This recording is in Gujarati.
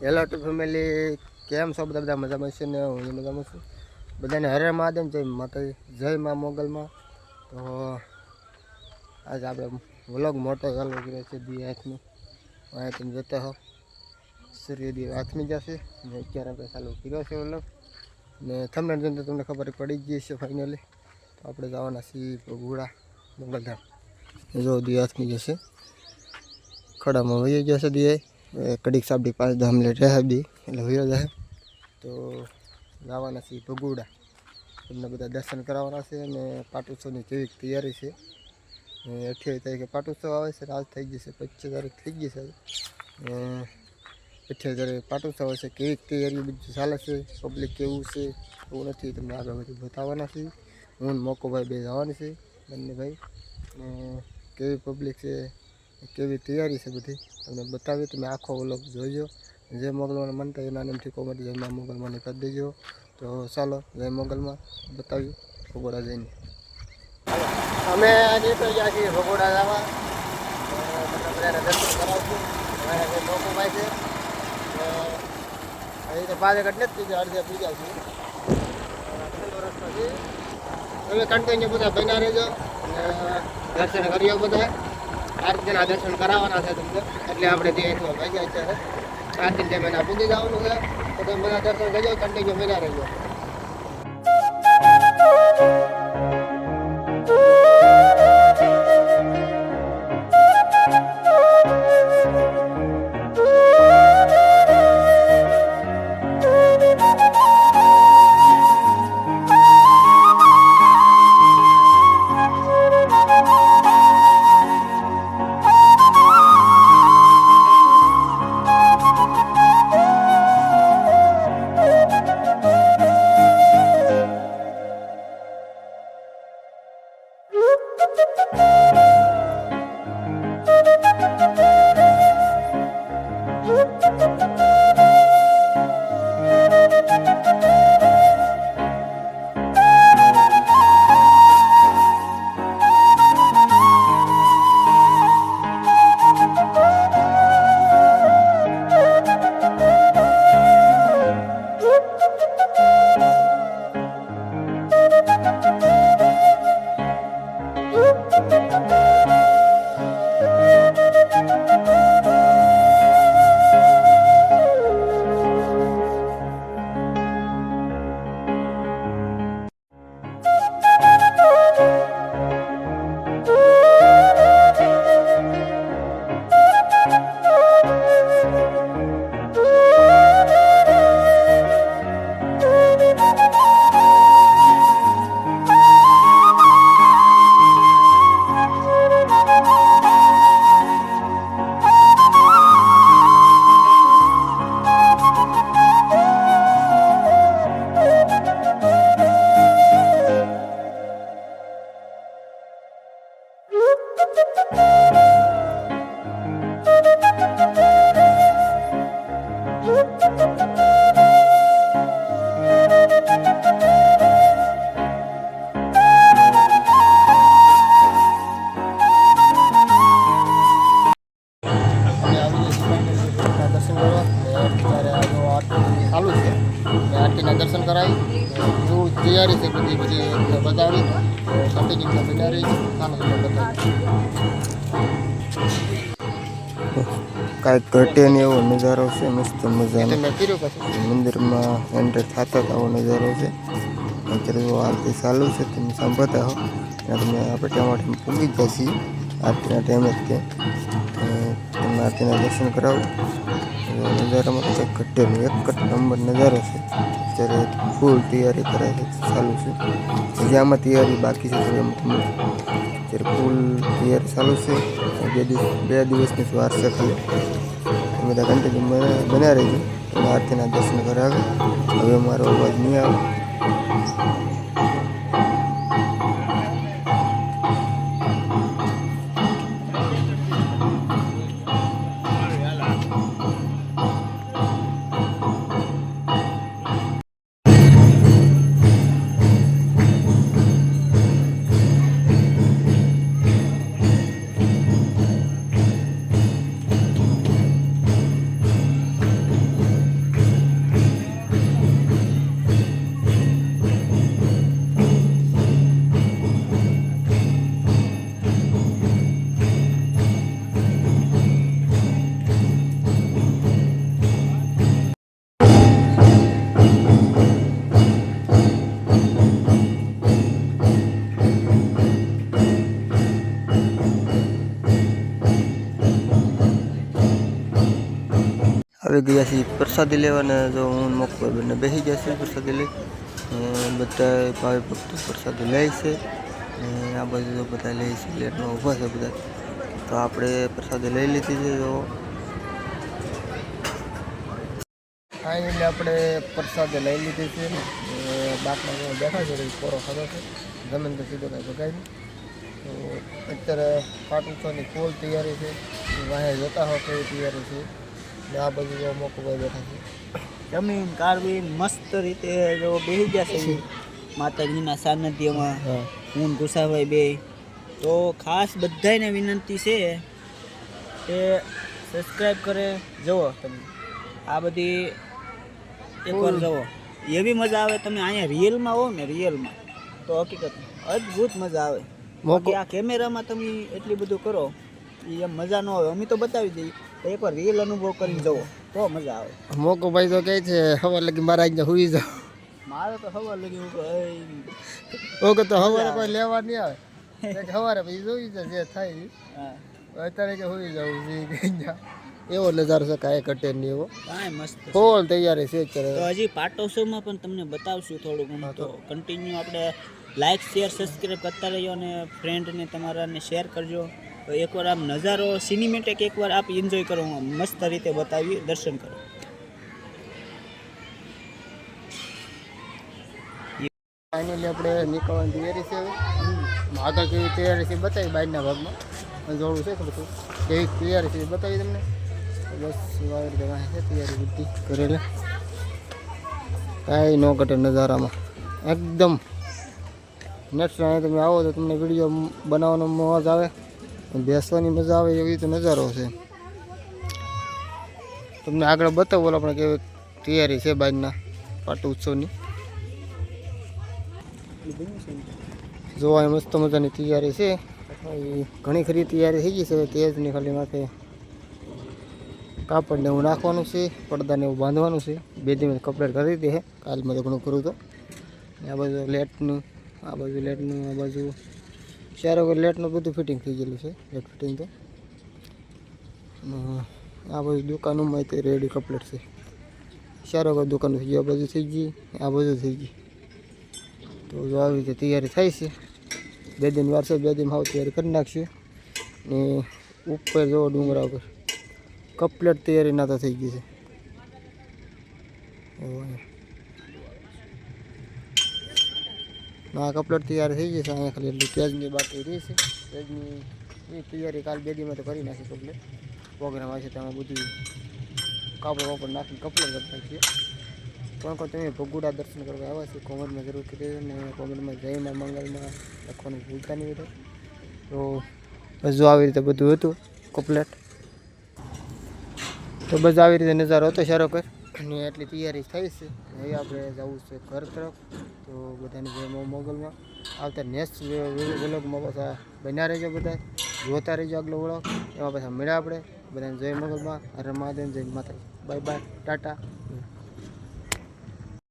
હેલો ટુ ફેમિલી, કેમ છો બધા? મજામાં છે ને? હું મજામાં છું. બધાને હરે મહાદેવ, જય માતાજી, જય મા મોગલમાં. તો આજે આપણે વ્લોગ મોટો ચાલુ કર્યો છે દી હાથનો. અહીંયા તમે જોતા હો સૂર્યદેવ હાથમી જશે ને અત્યારે આપણે ચાલુ કર્યો છે વ્લોગ. ને તમને જોઈને તમને ખબર પડી જ ગઈ છે ફાઇનલી. તો આપણે જવાના છીએ ભગોડા મોગલધામ. જો દી હાથમી જશે, ખડામાં વહી જશે દી કડીક સાબડી 5-10 મિનિટ રહે દી એટલે વયો જાય. તો જવાના છીએ ભગોડા, તમને બધા દર્શન કરાવવાના છે. અને પાટોત્સવની કેવી તૈયારી છે. 28 તારીખે પાટોત્સવ આવે છે, આજ થઈ જશે 25 તારીખ થઈ ગઈ છે. 28 તારીખે પાટોત્સવ હશે. કેવી તૈયારી બધું ચાલે છે, પબ્લિક કેવું છે એવું નથી, તમને આગળ બધું બતાવવાના છે. હું મોકોભાઈ બે જવાની છે, બંને ભાઈ. ને કેવી પબ્લિક છે, કેવી તૈયારી છે બધી તમને બતાવી. તમે આખો વ્લોગ જોઈજો. જય મોગલમાં મનતા એના નામથી કોમેન્ટ જય મા મોગલમાં કરી દેજો. તો ચાલો જય મોગલમાં બતાવ્યું ભગોડા જઈને. અમે આજે તો ગયા છીએ ભગોડા જવા, તમને બધાને દર્શન કરાવશું. અમારા મોકોભાઈ છે અહીં તો 5 એટલે જ પીજા અડધે પીજા છીએ. રસ્તો છે, તમે કન્ટિન્યુ બધા બન્યા રહેજો દર્શન કર્યો બધા. આરતીના દર્શન કરાવવાના છે તમને, એટલે આપણે ત્યાં ભાગ્યા અત્યારે આરતી ટાઈમ એના પૂજી જવાનું છે. તો તમે બધા દર્શન કરજો, કન્ટિન્યુ બન્યા રહેજો. આરતીના દર્શન કરાવી, શું તૈયારી છે બધી બતાવી. કન્ટિન્યુ બનાવી કાંઈક ઘટે ને એવો નજારો છે. મસ્ત મજાનો મંદિરમાં એન્ટર થતા આવો નજારો છે. અત્યારે આરતી ચાલુ છે, તમે સાંભળતા હો. તમે આપણે ટાઈમ પૂગી જ છીએ આરતીના ટાઈમે જ તમને આરતીના દર્શન કરાવું. નજારામાં કંઈક ઘટેલું એક નંબર નજારો છે. અત્યારે ફૂલ તૈયારી કરે છે, ચાલુ છે. હજી આમાં તૈયારી બાકી છે, અત્યારે ફૂલ તૈયારી ચાલુ છે. 2 દિવસની વાર છે ખાલી. બધા કન્ટિન્યુ બન્યા રહીએ, આરતીના દર્શન કરાવે. હવે મારો અવાજ નહીં આવે. આવી ગયા છીએ પ્રસાદી લેવા ને જો હું મોકભાઈ બંને બેસી ગયા છે પ્રસાદી લઈ બધા ભાઈ ભક્તો પ્રસાદી લે છે ને આ બાજુ તો બધા લે છે લેટમાં ઊભા છે બધા તો આપણે પ્રસાદી લઈ લીધી છે તો ફાઇનલી આપણે પ્રસાદી લઈ લીધી છે બાપમાં બેઠા છે કોરો ખાધો છે જમીન તો સીધો કાંઈ બગાડી તો અત્યારે પાટોત્સવની ફૂલ તૈયારી છે વાહે જોતા હો કેવી તૈયારી છે ને આ બાજુ જો મોકભાઈ બેઠા છે જમીન કાઢવી મસ્ત રીતે જો બેસી ગયા છે માતાજીના સાનિધ્યમાં હું ગુસાભાઈ બે તો ખાસ બધાને વિનંતી છે કે સબસ્ક્રાઈબ કરે જુઓ તમે આ બધી એકવાર જુઓ એવી મજા આવે તમે અહીંયા રિયલમાં હો ને રિયલમાં તો હકીકત અદ્ભુત મજા આવે બાકી આ કેમેરામાં તમે એટલી બધું કરો એ એમ મજા ન આવે અમે તો બતાવી દઈએ તો એકવાર રિયલ અનુભવ કરીને જુઓ તો મજા આવે મોકભાઈ તો કહે છે હવા લગી મારા અહીંયા હુઈ જાઓ મારે તો હવા લગી ઓકે તો હવારે કોઈ લેવા નહીં આવે સવારે પછી જોઈ જાય જે થાય અત્યારે કે હોઈ જવું એવો નજારો છે કાંઈ કટે નહીં એવો કાંઈ મસ્ત ફૂલ તૈયારી છે અત્યારે તો હજી પાટોત્સવમાં પણ તમને બતાવશું થોડું ઘણું તો કન્ટિન્યુ આપણે લાઇક શેર સબસ્ક્રાઈબ કરતા રહીએ અને ફ્રેન્ડને તમારાને શેર કરજો તો એકવાર આમ નજારો સિનેમેટિક એકવાર આપ એન્જોય કરો મસ્ત રીતે બતાવી દર્શન કરો ફાઇનલી આપણે નીકળવાની તૈયારી છે હવે આગળ કેવી તૈયારી છે બતાવી બહારના ભાગમાં જોડું છે થોડું કેવી તૈયારી છે બતાવી તમને બસ આવી રીતે છે તૈયારી બધી કરેલી કાંઈ ન ઘટે નજારામાં એકદમ નેક્સ્ટ ટાઈમ તમે આવો તો તમને વિડીયો બનાવવાનો મજા આવે બેસવાની મજા આવે એવી તો નજારો છે તમને આગળ બતાવો આપણે કેવી તૈયારી છે બહારના પાટોત્સવની જોવા મસ્ત મજાની તૈયારી છે ઘણી ખરી તૈયારી થઈ ગઈ છે તેજની ખાલી માથે કાપડને એવું નાખવાનું છે પડદાને એવું બાંધવાનું છે બે દિવસ કપડાં કરી દે કાલમાં તો ઘણું કરું તો આ બાજુ લેટનું આ બાજુ લેટનું આ બાજુ ચારો લેટનું બધું ફિટિંગ થઈ ગયેલું છે લેટ ફિટિંગ તો આ બાજુ દુકાનોમાં તે રેડી કપલેટ છે ચારો દુકાનો થઈ ગઈ આ બાજુ થઈ ગઈ આ બાજુ થઈ ગઈ તો જો આવી રીતે તૈયારી થાય છે બે દિન વાર છે બે દિન હાવ તૈયારી કરી નાખશે ને ઉપર જો ડુંગરા ઉપર કપલેટ તૈયારી ના તો થઈ ગઈ છે ના કપલેટ તૈયાર થઈ ગઈ છે અહીંયા ખાલી એટલી તેજની બાકી રહી છે તેજની એ તૈયારી કાલ બે દીમાં તો કરી નાખી કપલેટ પ્રોગ્રામ આવે છે તેમાં બધું કાપડ વાપડ નાખીને કપલેટ કરતા છીએ પણ કોઈ તમે ભગુડા દર્શન કરવા આવ્યા છે કોમેન્ટમાં જરૂર કરી અને કોમેન્ટમાં જય માં મંગલમાં લખવાનું ભૂલતા નહીં હોય તો બસ જો આવી રીતે બધું હતું કપલેટ તો બસ આવી રીતે નજારો હતો સારો કર અને એટલી તૈયારી થઈ છે હવે આપણે જવું છે ઘર તરફ તો બધાને જય મોગલમાં આવતા નેક્સ્ટ વ્લોગમાં પાછા બન્યા રહેજો બધા જોતા રહેજો આગલો વ્લોગ એમાં પાછા મળ્યા આપણે બધાને જય મોગલમાં હર મહાદેવ જય માતા બાય બાય ટાટા